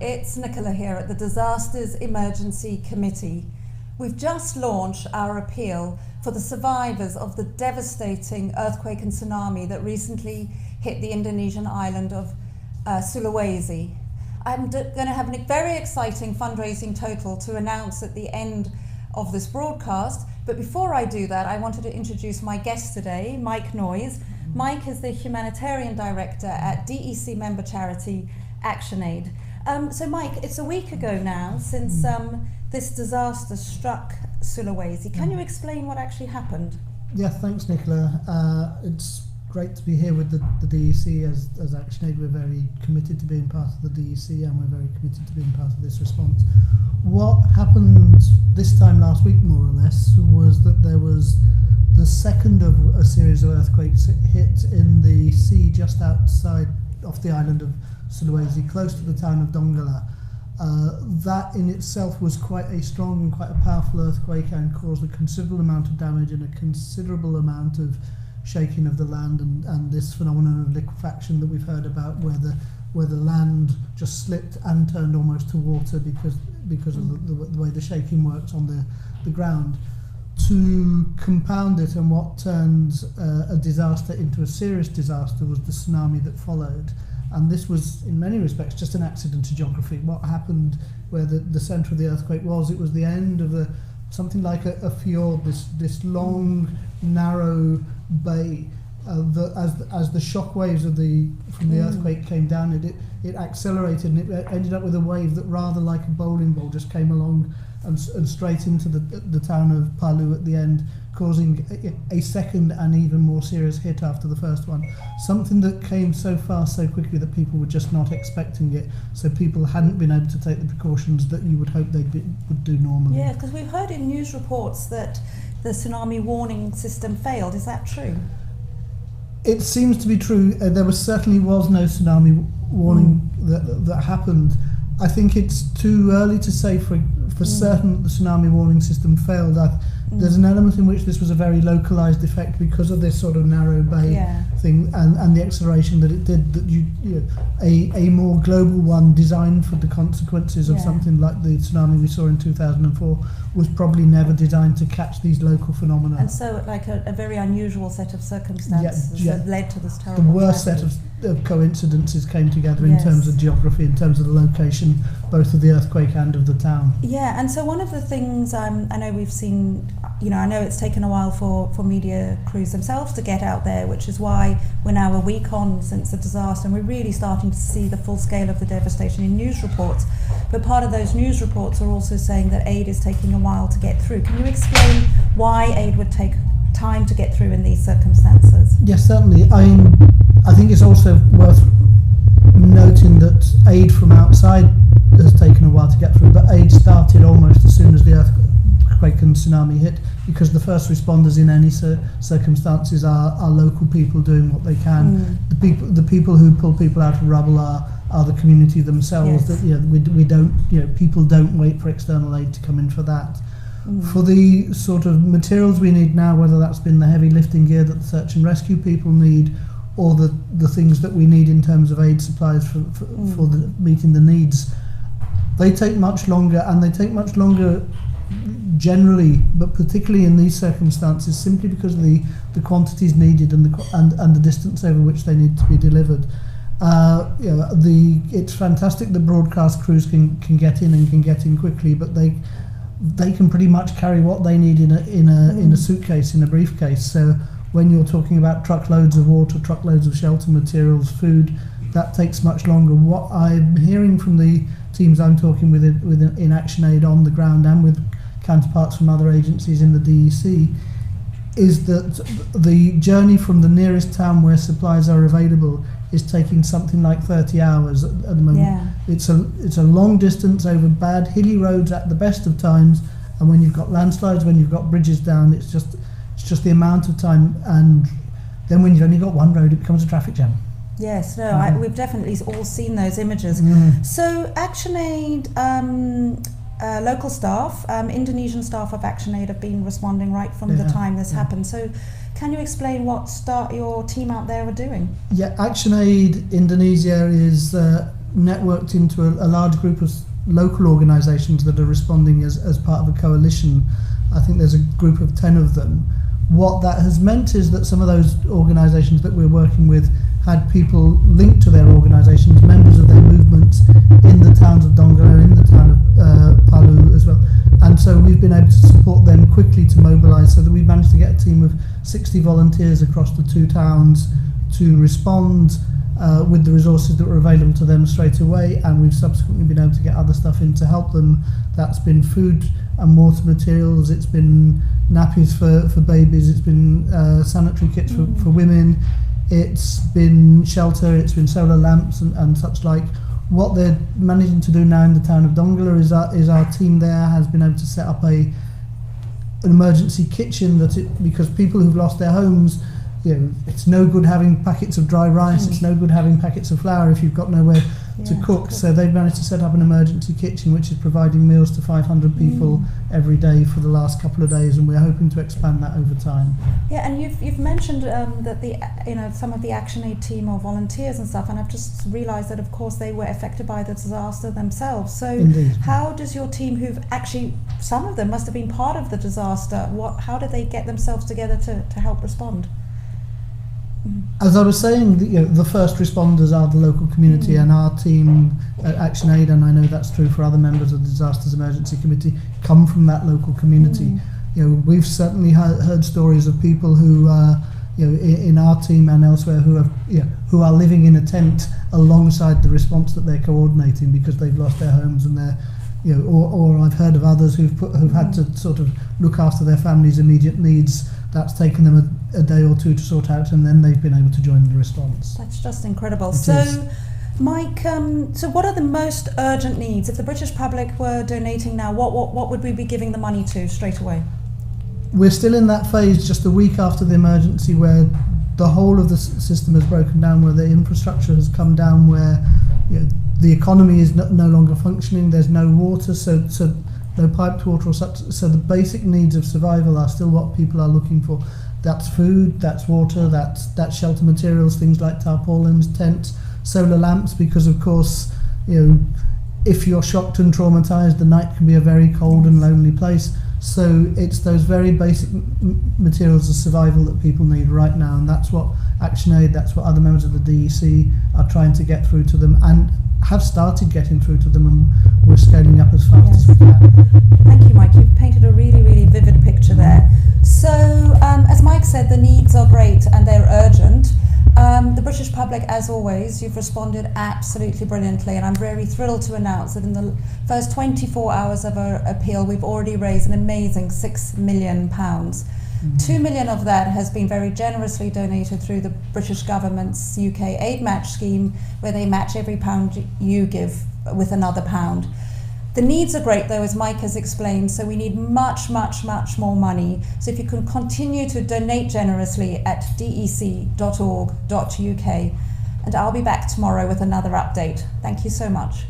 It's Nicola here at the Disasters Emergency Committee. We've just launched our appeal for the survivors of the devastating earthquake and tsunami that recently hit the Indonesian island of Sulawesi. I'm going to have a very exciting fundraising total to announce at the end of this broadcast, but before I do that, I wanted to introduce my guest today, Mike Noyes. Mike is the Humanitarian Director at DEC member charity ActionAid. So Mike, it's a week ago now since this disaster struck Sulawesi. Can you explain what actually happened? Yeah, thanks Nicola. It's great to be here with the DEC as ActionAid. We're very committed to being part of the DEC and we're very committed to being part of this response. What happened this time last week, more or less, was that there was the second of a series of earthquakes hit in the sea just outside off the island of Sulawesi, close to the town of Donggala. That in itself was quite a strong and quite a powerful earthquake and caused a considerable amount of damage and a considerable amount of shaking of the land and this phenomenon of liquefaction that we've heard about, where the land just slipped and turned almost to water because of the way the shaking works on the ground. To compound it, and what turned a disaster into a serious disaster was the tsunami that followed. And this was, in many respects, just an accident to geography. What happened where the centre of the earthquake was, it was the end of something like a fjord, this long, narrow bay. As the shock waves from the earthquake came down, it accelerated and it ended up with a wave that, rather like a bowling ball, just came along and straight into the town of Palu at the end, causing a second and even more serious hit after the first one. Something that came so fast, so quickly, that people were just not expecting it, so people hadn't been able to take the precautions that you would hope they would do normally. Yeah, because we've heard in news reports that the tsunami warning system failed. Is that true? It seems to be true. There certainly was no tsunami warning that happened. I think it's too early to say for certain that the tsunami warning system failed. There's an element in which this was a very localised effect because of this sort of narrow bay thing and the acceleration that it did. That a more global one designed for the consequences of something like the tsunami we saw in 2004 was probably never designed to catch these local phenomena. And so, like a very unusual set of circumstances that led to this terrible. The worst tragedy. set of coincidences came together in terms of geography, in terms of the location, both of the earthquake and of the town. Yeah, and so one of the things I know we've seen, I know it's taken a while for media crews themselves to get out there, which is why we're now a week on since the disaster and we're really starting to see the full scale of the devastation in news reports. But part of those news reports are also saying that aid is taking a while to get through. Can you explain why aid would take time to get through in these circumstances? Yes, certainly. I think it's also worth noting that aid from outside has taken a while to get through, but aid started almost as soon as the earthquake and tsunami hit, because the first responders in any circumstances are local people doing what they can. The people who pull people out of rubble are the community themselves. Yes. That we don't people don't wait for external aid to come in for that. For the sort of materials we need now, whether that's been the heavy lifting gear that the search and rescue people need, or the things that we need in terms of aid supplies for meeting the needs, they take much longer, and they take much longer generally, but particularly in these circumstances, simply because of the quantities needed and the distance over which they need to be delivered. It's fantastic that broadcast crews can get in and can get in quickly, but they can pretty much carry what they need in a suitcase, in a briefcase. So when you're talking about truckloads of water, truckloads of shelter materials, food, that takes much longer. What I'm hearing from the teams I'm talking with in ActionAid on the ground and with counterparts from other agencies in the DEC is that the journey from the nearest town where supplies are available is taking something like 30 hours at the moment. Yeah. It's a long distance over bad hilly roads at the best of times, and when you've got landslides, when you've got bridges down, it's just the amount of time, and then when you've only got one road, it becomes a traffic jam. Yes, we've definitely all seen those images. So ActionAid, local staff, Indonesian staff of ActionAid have been responding right from the time this happened. So can you explain what your team out there are doing? Yeah, ActionAid Indonesia is networked into a large group of local organisations that are responding as part of a coalition. I think there's a group of 10 of them. What that has meant is that some of those organisations that we're working with had people linked to their organisations, members of their movements in the towns of Donggala, in the town of Palu as well. And so we've been able to support them quickly to mobilise, so that we've managed to get a team of 60 volunteers across the two towns to respond with the resources that were available to them straight away, and we've subsequently been able to get other stuff in to help them. That's been food and water materials, it's been nappies for babies, it's been sanitary kits for women, it's been shelter, it's been solar lamps and such like. What they're managing to do now in the town of Donggala is our team there has been able to set up an emergency kitchen because people who've lost their homes, it's no good having packets of dry rice, it's no good having packets of flour if you've got nowhere to cook. So they've managed to set up an emergency kitchen which is providing meals to 500 people every day for the last couple of days, and we're hoping to expand that over time. Yeah, and you've mentioned that some of the ActionAid team are volunteers and stuff, and I've just realised that of course they were affected by the disaster themselves. So Indeed. How does your team, who've actually, some of them must have been part of the disaster, how did they get themselves together to help respond? As I was saying, the first responders are the local community, and our team at ActionAid, and I know that's true for other members of the Disasters Emergency Committee, come from that local community. We've certainly heard stories of people who, in our team and elsewhere, who are living in a tent alongside the response that they're coordinating because they've lost their homes and they're, or I've heard of others who've had to sort of look after their family's immediate needs. That's taken them a day or two to sort out, and then they've been able to join the response. That's just incredible. It so, is. Mike, so what are the most urgent needs? If the British public were donating now, what would we be giving the money to straight away? We're still in that phase just a week after the emergency where the whole of the system has broken down, where the infrastructure has come down, where the economy is no longer functioning, there's no water, so no piped water or such. So the basic needs of survival are still what people are looking for. That's food, that's water, that's shelter materials, things like tarpaulins, tents, solar lamps, because of course, if you're shocked and traumatized, the night can be a very cold and lonely place. So it's those very basic materials of survival that people need right now, and that's what ActionAid, that's what other members of the DEC are trying to get through to them, and have started getting through to them, and we're scaling up as fast as we can. Thank you, Mike. You've painted a really, really vivid picture there. So, as Mike said, the needs are great and they're urgent. The British public, as always, you've responded absolutely brilliantly, and I'm very thrilled to announce that in the first 24 hours of our appeal, we've already raised an amazing £6 million. 2 million of that has been very generously donated through the British government's UK aid match scheme, where they match every pound you give with another pound. The needs are great though, as Mike has explained, so we need much, much, much more money. So if you can continue to donate generously at DEC.org.uk, and I'll be back tomorrow with another update. Thank you so much.